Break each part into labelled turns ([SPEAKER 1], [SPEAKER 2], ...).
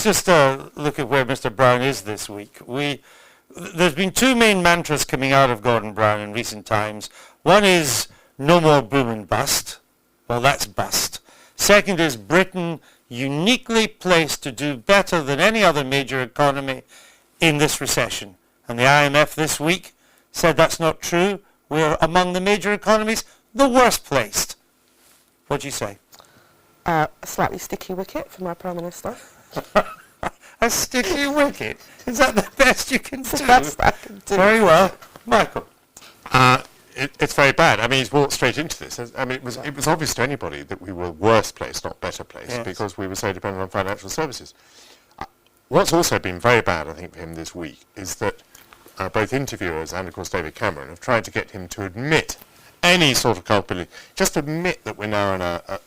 [SPEAKER 1] let's just look at where Mr. Brown is this week. There's been two main mantras coming out of Gordon Brown in recent times. One is no more boom and bust. Well, that's bust. Second is Britain uniquely placed to do better than any other major economy in this recession. And the IMF this week said that's not true. We're among the major economies the worst placed. What do you say?
[SPEAKER 2] A slightly sticky wicket for my Prime Minister.
[SPEAKER 1] A sticky wicket? Is that the best you can do?
[SPEAKER 2] It's the best I can do.
[SPEAKER 1] Very well. Michael?
[SPEAKER 3] It's very bad. I mean, he's walked straight into this. I mean, it was obvious to anybody that we were worse placed, not better placed,
[SPEAKER 1] yes,
[SPEAKER 3] because we were so dependent on financial services. What's also been very bad, I think, for him this week is that both interviewers and, of course, David Cameron have tried to get him to admit any sort of culpability. Just admit that we're now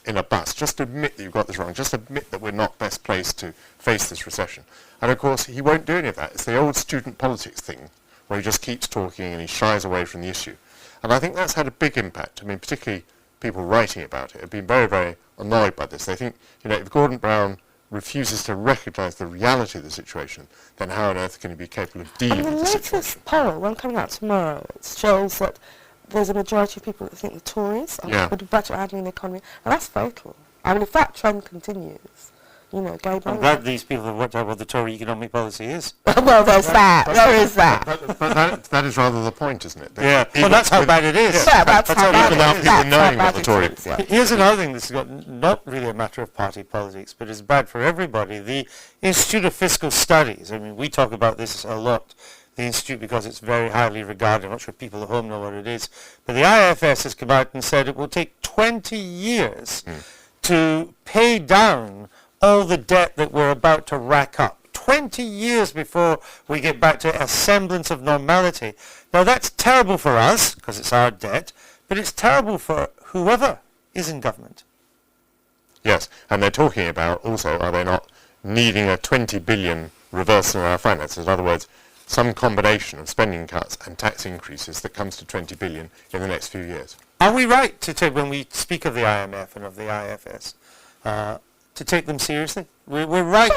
[SPEAKER 3] in a bust. Just admit that you've got this wrong. Just admit that we're not best placed to face this recession. And, of course, he won't do any of that. It's the old student politics thing where he just keeps talking and he shies away from the issue. And I think that's had a big impact. I mean, particularly people writing about it have been very, very annoyed by this. They think, if Gordon Brown refuses to recognise the reality of the situation, then how on earth can he be capable of dealing with the situation?
[SPEAKER 2] The latest poll, one coming out tomorrow, it shows that there's a majority of people that think the Tories would be better at handling the economy, and that's fatal. I mean, if that trend continues,
[SPEAKER 1] I'm glad these people have worked out what the Tory economic policy is.
[SPEAKER 2] Well, there's that. There is that.
[SPEAKER 3] But that is rather the point, isn't it?
[SPEAKER 1] Yeah. Well, that's how bad it is.
[SPEAKER 2] Yeah, that's how bad
[SPEAKER 3] it is. People knowing what the Tory...
[SPEAKER 1] Here's another thing that's got not really a matter of party politics, but is bad for everybody. The Institute of Fiscal Studies, I mean, we talk about this a lot, the Institute, because it's very highly regarded. I'm not sure people at home know what it is. But the IFS has come out and said it will take 20 years to pay down all the debt that we're about to rack up. 20 years before we get back to a semblance of normality. Now that's terrible for us, because it's our debt, but it's terrible for whoever is in government.
[SPEAKER 3] Yes, and they're talking about also, are they not, needing a 20 billion reversal in our finances? In other words, some combination of spending cuts and tax increases that comes to 20 billion in the next few years.
[SPEAKER 1] Are we right to take, when we speak of the IMF and of the IFS, to take them seriously? We're right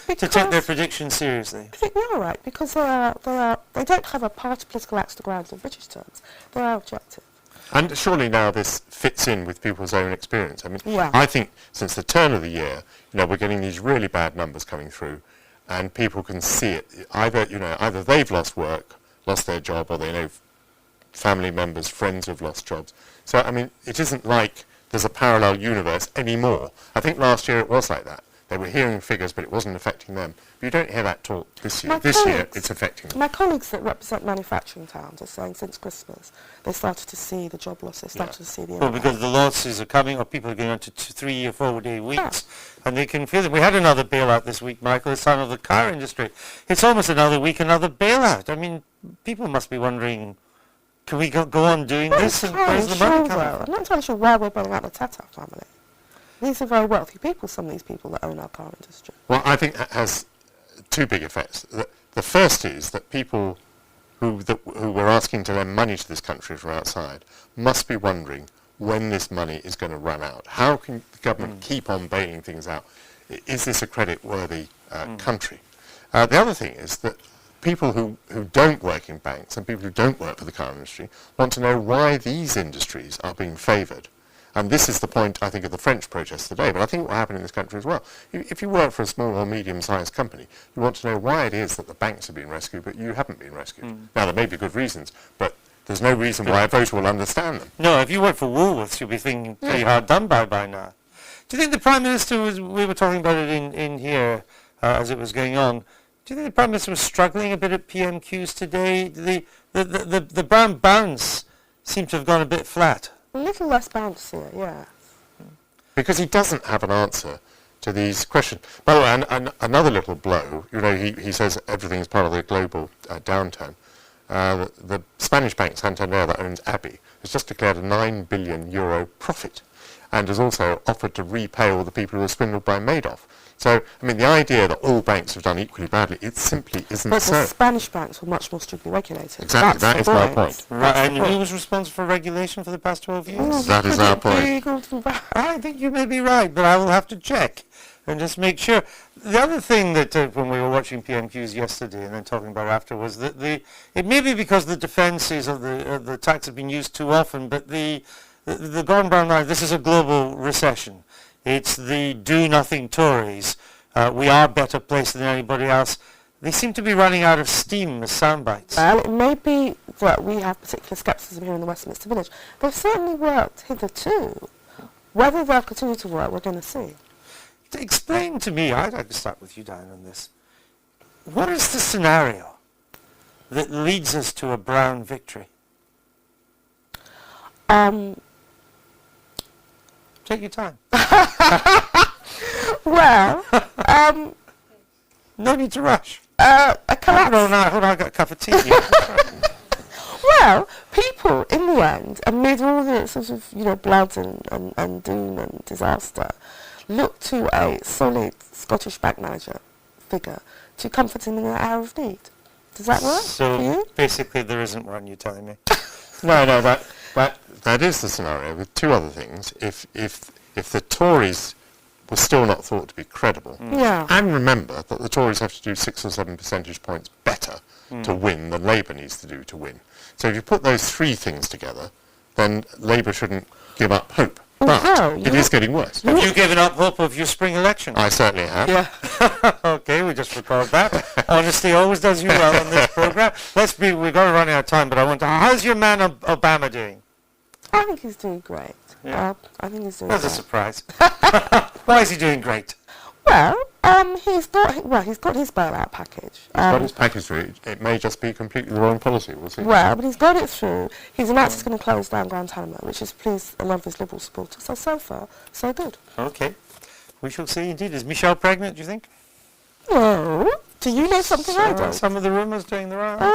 [SPEAKER 1] to take their predictions seriously.
[SPEAKER 2] I think we are right, because they don't have a party political axe to grind in British terms. They are objective.
[SPEAKER 3] And surely now this fits in with people's own experience. I mean,
[SPEAKER 2] yeah.
[SPEAKER 3] I think since the turn of the year, we're getting these really bad numbers coming through, and people can see it. Either they've lost work, lost their job, or they know family members, friends who've lost jobs. So, I mean, it isn't like there's a parallel universe anymore. I think last year it was like that. They were hearing figures, but it wasn't affecting them. But you don't hear that talk this year. This year, it's affecting them.
[SPEAKER 2] My colleagues that represent manufacturing towns are saying since Christmas, they started to see the job losses, started to see the impact.
[SPEAKER 1] Well, because the losses are coming, or people are going on to 3 or 4 day weeks, and they can feel it. We had another bailout this week, Michael, it's time of the car industry. It's almost another week, another bailout. I mean, people must be wondering, can we go on doing this? And where's the money coming from?
[SPEAKER 2] I'm not entirely sure where we're bailing out the Tata family. These are very wealthy people, some of these people that own our car industry.
[SPEAKER 3] Well, I think that has two big effects. The first is that people who were asking to lend money to this country from outside must be wondering when this money is going to run out. How can the government keep on bailing things out? Is this a credit-worthy country? The other thing is that people who don't work in banks and people who don't work for the car industry want to know why these industries are being favoured. And this is the point, I think, of the French protest today, but I think it will happen in this country as well. If you work for a small or medium-sized company, you want to know why it is that the banks have been rescued, but you haven't been rescued. Now, there may be good reasons, but there's no reason why a voter will understand them.
[SPEAKER 1] No, if you work for Woolworths, you'll be thinking pretty hard done by now. Do you think the Prime Minister we were talking about it in here as it was going on, do you think the Prime Minister was struggling a bit at PMQs today? The brown bounce seemed to have gone a bit flat.
[SPEAKER 2] A little less bouncier, yeah.
[SPEAKER 3] Because he doesn't have an answer to these questions. By the way, and another little blow, he says everything is part of the global downturn. The Spanish bank Santander that owns Abbey has just declared a €9 billion profit and has also offered to repay all the people who were swindled by Madoff. So, I mean, the idea that all banks have done equally badly, it simply isn't so.
[SPEAKER 2] But the Spanish banks were much more strictly regulated.
[SPEAKER 3] Exactly, that is my point.
[SPEAKER 1] Right, and who was responsible for regulation for the past 12 years?
[SPEAKER 3] That is our point.
[SPEAKER 1] I think you may be right, but I will have to check. and just make sure. The other thing that when we were watching PMQs yesterday and then talking about after was that it may be because the defences of the tax have been used too often, but the Gordon Brown line, this is a global recession. It's the do-nothing Tories. We are better placed than anybody else. They seem to be running out of steam as sound bites.
[SPEAKER 2] Well, it may be that we have particular scepticism here in the Westminster Village. They've certainly worked hitherto. Whether they'll continue to work, we're going to see.
[SPEAKER 1] Explain to me, I'd like to start with you, Diane, on this. What is the scenario that leads us to a Brown victory? Take your time.
[SPEAKER 2] Well,
[SPEAKER 1] no need to rush.
[SPEAKER 2] a collapse.
[SPEAKER 1] Hold on, I've got a cup of tea here.
[SPEAKER 2] Well, people, in the end, amid all the sort of, blood and doom and disaster, look to a solid Scottish bank manager figure to comfort him in an hour of need. Does that work for you?
[SPEAKER 1] So basically there isn't one, you're telling me.
[SPEAKER 3] No, that is the scenario with two other things. If the Tories were still not thought to be credible,
[SPEAKER 2] Yeah.
[SPEAKER 3] and remember that the Tories have to do 6 or 7 percentage points better to win than Labour needs to do to win. So if you put those three things together, then Labour shouldn't give up hope. But
[SPEAKER 2] No,
[SPEAKER 3] it is getting worse.
[SPEAKER 1] Have you given up hope of your spring election?
[SPEAKER 3] I certainly have.
[SPEAKER 2] Yeah.
[SPEAKER 1] Okay, we just recalled that. Honesty always does you well on this programme. We've got to run out of time, but I want to... How's your man Obama doing?
[SPEAKER 2] I think he's doing great.
[SPEAKER 1] Yeah.
[SPEAKER 2] I think he's doing
[SPEAKER 1] That's a
[SPEAKER 2] great.
[SPEAKER 1] surprise. Why is he doing great?
[SPEAKER 2] Well, he's got his bailout package.
[SPEAKER 3] But his package through, it may just be completely the wrong policy, we'll see.
[SPEAKER 2] Well, but he's got it through. He's announced he's going to close down Guantanamo, which has pleased a lot of his Liberal supporters. So far, so good.
[SPEAKER 1] Okay. We shall see indeed. Is Michelle pregnant, do you think?
[SPEAKER 2] No. Do you know something I don't?
[SPEAKER 1] Some of the rumours doing the rounds.